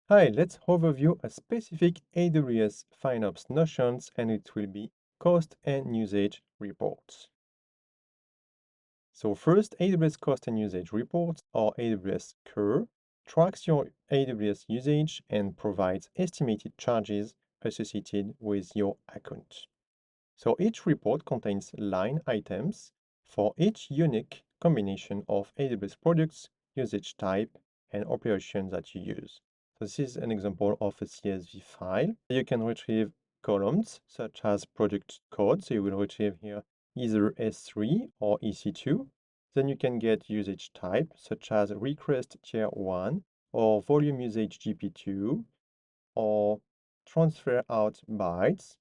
Hi, let's overview a specific AWS FinOps notions, and it will be cost and usage reports. So first, AWS cost and usage reports, or AWS CUR, tracks your AWS usage and provides estimated charges associated with your account. So each report contains line items for each unique combination of AWS products, usage type, and operations that you use. So this is an example of a CSV file. You can retrieve columns such as product code. So you will retrieve here either S3 or EC2. Then you can get usage type such as request tier 1 or volume usage GP2 or transfer out bytes.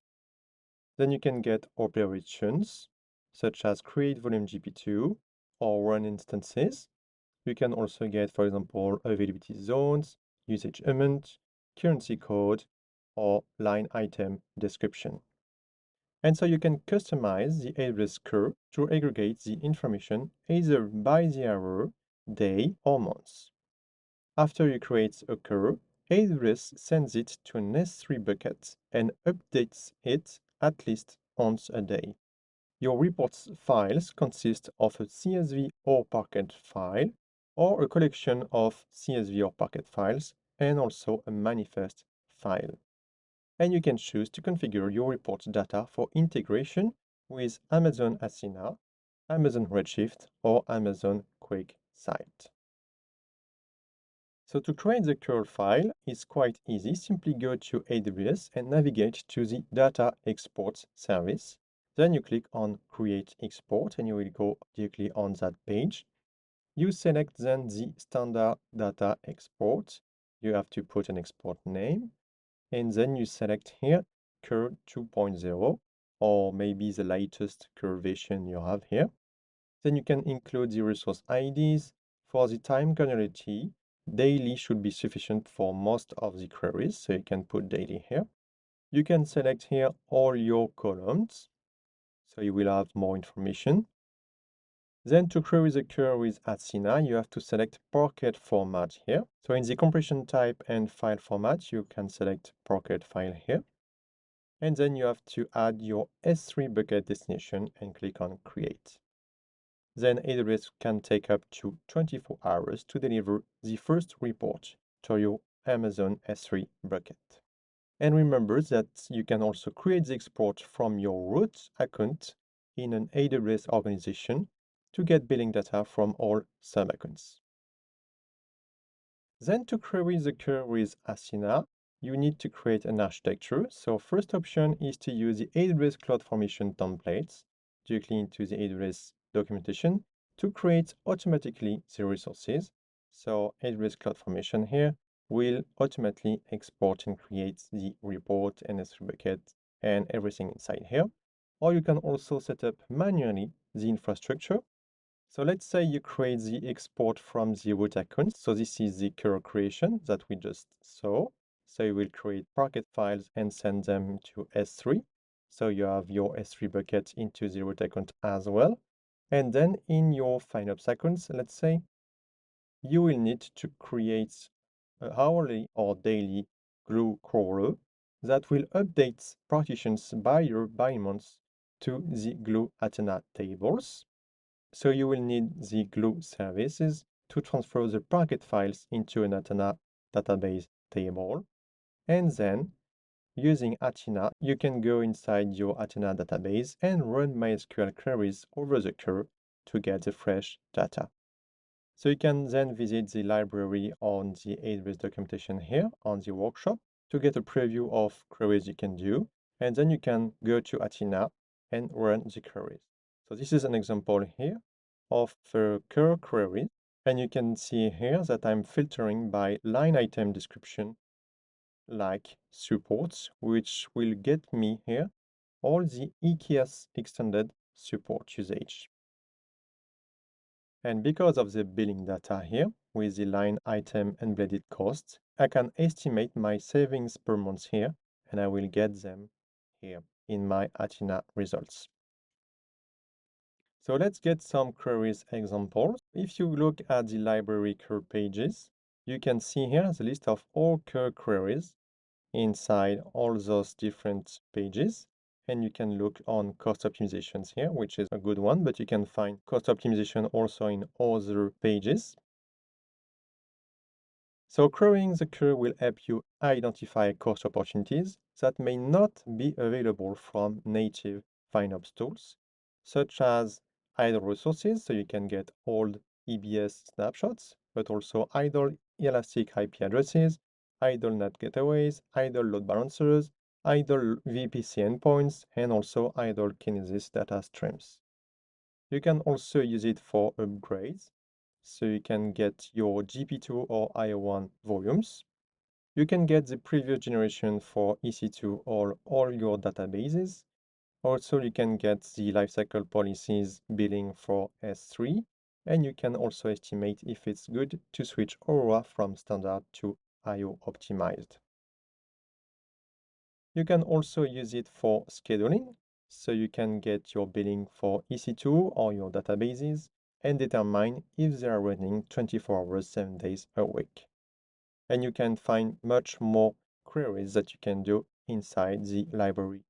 Then you can get operations such as create volume GP2 or run instances. You can also get, for example, availability zones, usage amount, currency code, or line item description. And so you can customize the AWS curve to aggregate the information either by the hour, day, or month. After you create a curve, AWS sends it to an S3 bucket and updates it at least once a day. Your reports files consist of a CSV or Parquet file, or a collection of CSV or Parquet files, and also a manifest file. And you can choose to configure your report data for integration with Amazon Athena, Amazon Redshift, or Amazon QuickSight. So to create the curl file is quite easy. Simply go to AWS and navigate to the Data Export service. Then you click on Create Export and you will go directly on that page. You select then the standard data export. You have to put an export name. And then you select here CUR 2.0 or maybe the latest CUR version you have here. Then you can include the resource IDs. For the time granularity, daily should be sufficient for most of the queries, so you can put daily here. You can select here all your columns, so you will have more information. Then to query the CUR with Athena, you have to select Parquet format here. So in the compression type and file format, you can select Parquet file here. And then you have to add your S3 bucket destination and click on Create. Then AWS can take up to 24 hours to deliver the first report to your Amazon S3 bucket. And remember that you can also create the export from your root account in an AWS organization to get billing data from all sub-accounts. Then to query the CUR with Athena, you need to create an architecture. So first option is to use the AWS CloudFormation templates directly into the AWS documentation to create automatically the resources. So AWS CloudFormation here will automatically export and create the report and S3 bucket and everything inside here. Or you can also set up manually the infrastructure. So let's say you create the export from the root account. So this is the CUR creation that we just saw. So you will create Parquet files and send them to S3. So you have your S3 bucket into the root account as well. And then in your FinOps accounts, let's say, you will need to create an hourly or daily glue crawler that will update partitions by year by month to the glue Athena tables. So you will need the glue services to transfer the Parquet files into an Athena database table. And then using Athena, you can go inside your Athena database and run MySQL queries over the CUR to get the fresh data. So you can then visit the library on the AWS documentation here on the workshop to get a preview of queries you can do. And then you can go to Athena and run the queries. So this is an example here of the CUR query. And you can see here that I'm filtering by line item description like supports, which will get me here all the EKS extended support usage. And because of the billing data here, with the line item embedded costs, I can estimate my savings per month here, and I will get them here in my Athena results. So let's get some queries examples. If you look at the library CUR pages, You can see here the list of all CUR queries inside all those different pages. And you can look on cost optimizations here, which is a good one, but you can find cost optimization also in other pages. So querying the CUR will help you identify cost opportunities that may not be available from native FinOps tools, such as idle resources, so you can get old EBS snapshots, but also idle elastic IP addresses, idle NAT gateways, idle load balancers, idle VPC endpoints, and also idle Kinesis data streams. You can also use it for upgrades, so you can get your GP2 or IO1 volumes. You can get the previous generation for EC2 or all your databases. Also, you can get the lifecycle policies billing for S3, and you can also estimate if it's good to switch Aurora from standard to IO optimized. You can also use it for scheduling, so you can get your billing for EC2 or your databases and determine if they are running 24 hours, 7 days a week. And you can find much more queries that you can do inside the library